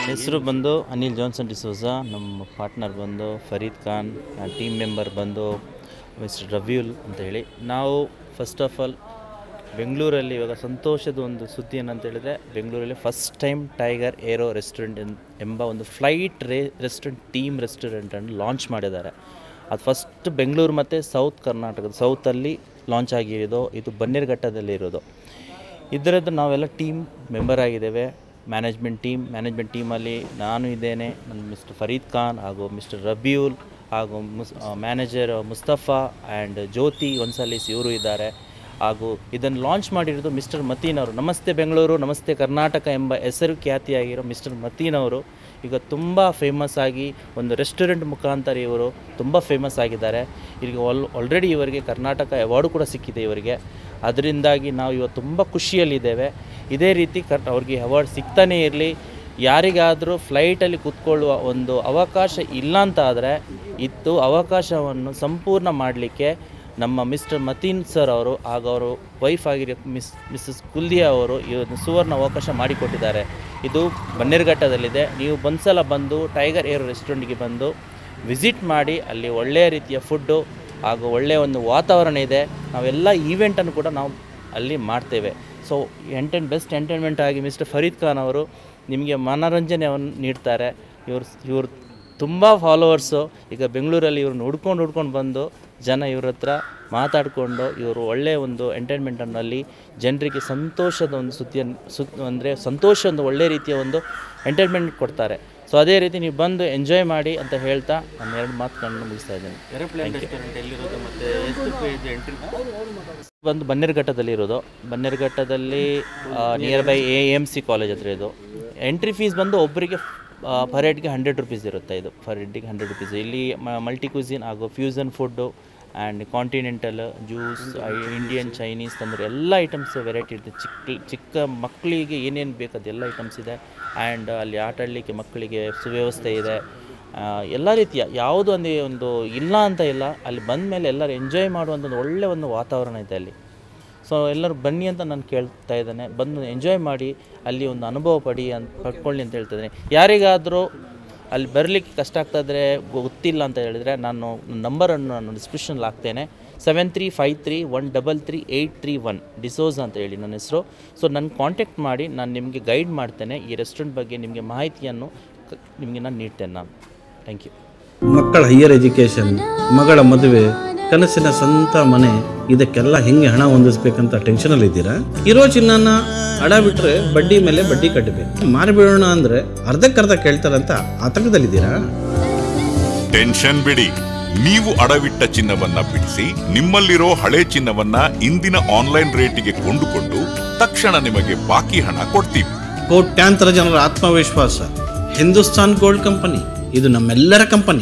ಹೆಸರು ಬಂದು ಅನಿಲ್ ಜಾನ್ಸನ್ ಡಿಸೋಜಾ, ನಮ್ಮ ಪಾರ್ಟ್ನರ್ ಬಂದು ಫರೀದ್ ಖಾನ್, ಟೀಮ್ ಮೆಂಬರ್ ಬಂದು ಮಿಸ್ಟರ್ ರವ್ಯೂಲ್ ಅಂತ ಹೇಳಿ. ನಾವು ಫಸ್ಟ್ ಆಫ್ ಆಲ್ ಬೆಂಗಳೂರಲ್ಲಿ ಇವಾಗ ಸಂತೋಷದ ಒಂದು ಸುದ್ದಿ ಏನಂತ ಹೇಳಿದರೆ, ಬೆಂಗಳೂರಲ್ಲಿ first time tiger aero restaurant ಎಂಬ ಒಂದು ಫ್ಲೈಟ್ ರೆಸ್ಟೋರೆಂಟ್ ಟೀಮ್ ರೆಸ್ಟೋರೆಂಟನ್ನು ಲಾಂಚ್ ಮಾಡಿದ್ದಾರೆ. ಅದು ಫಸ್ಟ್ ಬೆಂಗಳೂರು ಮತ್ತು ಸೌತ್ ಕರ್ನಾಟಕದ ಸೌತಲ್ಲಿ ಲಾಂಚ್ ಆಗಿರೋದು. ಇದು ಬನ್ನೇರುಘಟ್ಟದಲ್ಲಿ ಇರೋದು. ಇದರದ್ದು ನಾವೆಲ್ಲ ಟೀಮ್ ಮೆಂಬರ್ ಆಗಿದ್ದೇವೆ. ಮ್ಯಾನೇಜ್ಮೆಂಟ್ ಟೀಮಲ್ಲಿ ನಾನು ಇದ್ದೇನೆ, ನನ್ನ ಮಿಸ್ಟರ್ ಫರೀದ್ ಖಾನ್ ಹಾಗೂ ಮಿಸ್ಟರ್ ರಬ್ಯೂಲ್ ಹಾಗೂ ಮ್ಯಾನೇಜರ್ ಮುಸ್ತಫಾ ಆ್ಯಂಡ್ ಜ್ಯೋತಿ ಒನ್ಸಲೀಸ್ ಇವರು ಇದ್ದಾರೆ. ಹಾಗೂ ಇದನ್ನು ಲಾಂಚ್ ಮಾಡಿರೋದು ಮಿಸ್ಟರ್ ಮತೀನ್ ಅವರು. ನಮಸ್ತೆ ಬೆಂಗಳೂರು, ನಮಸ್ತೆ ಕರ್ನಾಟಕ ಎಂಬ ಹೆಸರು ಖ್ಯಾತಿಯಾಗಿರೋ ಮಿಸ್ಟರ್ ಮತೀನ್ ಅವರು ಈಗ ತುಂಬ ಫೇಮಸ್ ಆಗಿ ಒಂದು ರೆಸ್ಟೋರೆಂಟ್ ಮುಖಾಂತರ ಇವರು ತುಂಬ ಫೇಮಸ್ ಆಗಿದ್ದಾರೆ. ಈಗ ಆಲ್ರೆಡಿ ಇವರಿಗೆ ಕರ್ನಾಟಕ ಅವಾರ್ಡು ಕೂಡ ಸಿಕ್ಕಿದೆ ಇವರಿಗೆ. ಅದರಿಂದಾಗಿ ನಾವು ಇವತ್ತು ತುಂಬ ಖುಷಿಯಲ್ಲಿದ್ದೇವೆ. ಇದೇ ರೀತಿ ಅವ್ರಿಗೆ ಅವಾರ್ಡ್ ಸಿಗ್ತಾನೇ ಇರಲಿ. ಯಾರಿಗಾದರೂ ಫ್ಲೈಟಲ್ಲಿ ಕೂತ್ಕೊಳ್ಳುವ ಒಂದು ಅವಕಾಶ ಇಲ್ಲ ಅಂತ ಆದರೆ ಇತ್ತು ಅವಕಾಶವನ್ನು ಸಂಪೂರ್ಣ ಮಾಡಲಿಕ್ಕೆ ನಮ್ಮ ಮಿಸ್ಟರ್ ಮತೀನ್ ಸರ್ ಅವರು ಹಾಗೂ ಅವರು ವೈಫ್ ಆಗಿರೋ ಮಿಸ್ಸಸ್ ಕುಲ್ದಿಯಾ ಅವರು ಇವತ್ತು ಸುವರ್ಣ ಅವಕಾಶ ಮಾಡಿಕೊಟ್ಟಿದ್ದಾರೆ. ಇದು ಬನ್ನೇರುಘಟ್ಟದಲ್ಲಿದೆ. ನೀವು ಒಂದ್ಸಲ ಬಂದು ಟೈಗರ್ ಏರೋ ರೆಸ್ಟೋರೆಂಟ್ಗೆ ಬಂದು ವಿಸಿಟ್ ಮಾಡಿ, ಅಲ್ಲಿ ಒಳ್ಳೆಯ ರೀತಿಯ ಫುಡ್ಡು ಹಾಗೂ ಒಳ್ಳೆಯ ಒಂದು ವಾತಾವರಣ ಇದೆ. ನಾವೆಲ್ಲ ಈವೆಂಟನ್ನು ಕೂಡ ನಾವು ಅಲ್ಲಿ ಮಾಡ್ತೇವೆ. ಸೊ ಬೆಸ್ಟ್ ಎಂಟರ್ಟೈನ್ಮೆಂಟ್ ಆಗಿ ಮಿಸ್ಟರ್ ಫರೀದ್ ಖಾನ್ ಅವರು ನಿಮಗೆ ಮನೋರಂಜನೆಯನ್ನು ನೀಡ್ತಾರೆ. ಇವರು ತುಂಬ ಫಾಲೋವರ್ಸು. ಈಗ ಬೆಂಗಳೂರಲ್ಲಿ ಇವ್ರನ್ನ ಹುಡ್ಕೊಂಡು ಬಂದು ಜನ ಇವ್ರ ಹತ್ರ ಮಾತಾಡಿಕೊಂಡು ಇವರು ಒಳ್ಳೆಯ ಒಂದು ಎಂಟರ್ಟೈನ್ಮೆಂಟನ್ನಲ್ಲಿ ಜನರಿಗೆ ಸಂತೋಷದ ಒಂದು ಅಂದರೆ ಸಂತೋಷ ಒಳ್ಳೆಯ ರೀತಿಯ ಒಂದು ಎಂಟರ್ಟೈನ್ಮೆಂಟ್ ಕೊಡ್ತಾರೆ. ಸೊ ಅದೇ ರೀತಿ ನೀವು ಬಂದು ಎಂಜಾಯ್ ಮಾಡಿ ಅಂತ ಹೇಳ್ತಾ ನಾನು ಎರಡು ಮಾತುಗಳನ್ನು ಮುಗಿಸ್ತಾ ಇದ್ದೇನೆ. ಬಂದು ಬನ್ನೇರುಘಟ್ಟದಲ್ಲಿರೋದು. ಬನ್ನೇರುಘಟ್ಟದಲ್ಲಿ ನಿಯರ್ ಬೈ AMC ಕಾಲೇಜ್ ಹತ್ರ ಇದು. ಎಂಟ್ರಿ ಫೀಸ್ ಬಂದು ಒಬ್ಬರಿಗೆ ಪರ್ ಹೆಡ್ಗೆ 100 ರುಪೀಸ್ ಇರುತ್ತೆ. ಇದು ಪರ್ ಹೆಡ್ಗೆ 100 ರುಪೀಸ್. ಇಲ್ಲಿ ಮಲ್ಟಿ ಕ್ಯೂಸಿನ್ ಹಾಗೂ fusion food and continental juice, Indian, Chinese ತಂದರೆ ಎಲ್ಲ ಐಟಮ್ಸ್ ವೆರೈಟಿ ಇರುತ್ತೆ. ಚಿಕ್ಕ ಮಕ್ಕಳಿಗೆ ಏನೇನು ಬೇಕು ಅದೆಲ್ಲ ಐಟಮ್ಸ್ ಇದೆ. ಆ್ಯಂಡ್ ಅಲ್ಲಿ ಆಟ ಆಡಲಿಕ್ಕೆ ಮಕ್ಕಳಿಗೆ ಸುವ್ಯವಸ್ಥೆ ಇದೆ. ಎಲ್ಲ ರೀತಿಯ ಯಾವುದು ಒಂದು ಇಲ್ಲ ಅಂತ ಇಲ್ಲ. ಅಲ್ಲಿ ಬಂದ ಮೇಲೆ ಎಲ್ಲರೂ ಎಂಜಾಯ್ ಮಾಡುವಂಥ ಒಳ್ಳೆಯ ಒಂದು ವಾತಾವರಣ ಇದೆ ಅಲ್ಲಿ. ಸೊ ಎಲ್ಲರೂ ಬನ್ನಿ ಅಂತ ನಾನು ಕೇಳ್ತಾ ಇದ್ದೇನೆ. ಬಂದು ಎಂಜಾಯ್ ಮಾಡಿ ಅಲ್ಲಿ ಒಂದು ಅನುಭವ ಪಡ್ಕೊಳ್ಳಿ ಅಂತ ಹೇಳ್ತಾ ಇದ್ದೇನೆ. ಯಾರಿಗಾದರೂ ಅಲ್ಲಿ ಬರಲಿಕ್ಕೆ ಕಷ್ಟ ಆಗ್ತಾಯಿದ್ರೆ, ಗೊತ್ತಿಲ್ಲ ಅಂತ ಹೇಳಿದರೆ ನಾನು ನಂಬರನ್ನು ನಾನು ಡಿಸ್ಕ್ರಿಪ್ಷನ್ಲ್ಲಿ ಹಾಕ್ತೇನೆ. 7353133831 ಡಿಸೋಜಾ ಅಂತ ಹೇಳಿ ನನ್ನ ಹೆಸರು. ಸೊ ನನ್ನ ಕಾಂಟ್ಯಾಕ್ಟ್ ಮಾಡಿ ನಾನು ನಿಮಗೆ ಗೈಡ್ ಮಾಡ್ತೇನೆ. ಈ ರೆಸ್ಟೋರೆಂಟ್ ಬಗ್ಗೆ ನಿಮಗೆ ಮಾಹಿತಿಯನ್ನು ನಿಮಗೆ ನಾನು ನೀಡ್ತೇನೆ ನಾನು. Thank you. ಮಕ್ಕಳ ಹೈಯರ್ ಎಜುಕೇಷನ್, ಮಗಳ ಮದುವೆ, ಕನಸಿನ ಸ್ವಂತ ಮನೆ, ಇದಕ್ಕೆಲ್ಲ ಹೆಂಗೆ ಹಣ ಹೊಂದಿಸ್ಬೇಕಂತ ಟೆನ್ಷನಲ್ಲಿ ಇದ್ದೀರಾ? ಇರೋ ಚಿನ್ನನ ಅಡ ಬಿಟ್ರೆ ಬಡ್ಡಿ ಮೇಲೆ ಬಡ್ಡಿ ಕಟ್ಟಬೇಕು. ಮಾರಿಬಿಡೋಣ ಅಂದ್ರೆ ಅರ್ಧಕ್ಕರ್ಧ ಕೇಳ್ತಾರಂತ ಆತಂಕದಲ್ಲಿದ್ದೀರಾ? ಟೆನ್ಷನ್ ಬಿಡಿ. ನೀವು ಅಡವಿಟ್ಟ ಚಿನ್ನವನ್ನ ಬಿಡಿಸಿ ನಿಮ್ಮಲ್ಲಿರೋ ಹಳೆ ಚಿನ್ನವನ್ನ ಇಂದಿನ ಆನ್ಲೈನ್ ರೇಟಿಗೆ ಕೊಂಡುಕೊಂಡು ತಕ್ಷಣ ನಿಮಗೆ ಬಾಕಿ ಹಣ ಕೊಡ್ತೀವಿ. ಕೋಟ್ಯಾಂತರ ಜನರ ಆತ್ಮವಿಶ್ವಾಸ ಹಿಂದೂಸ್ತಾನ್ ಗೋಲ್ಡ್ ಕಂಪನಿ. ಇದು ನಮ್ಮೆಲ್ಲರ ಕಂಪನಿ.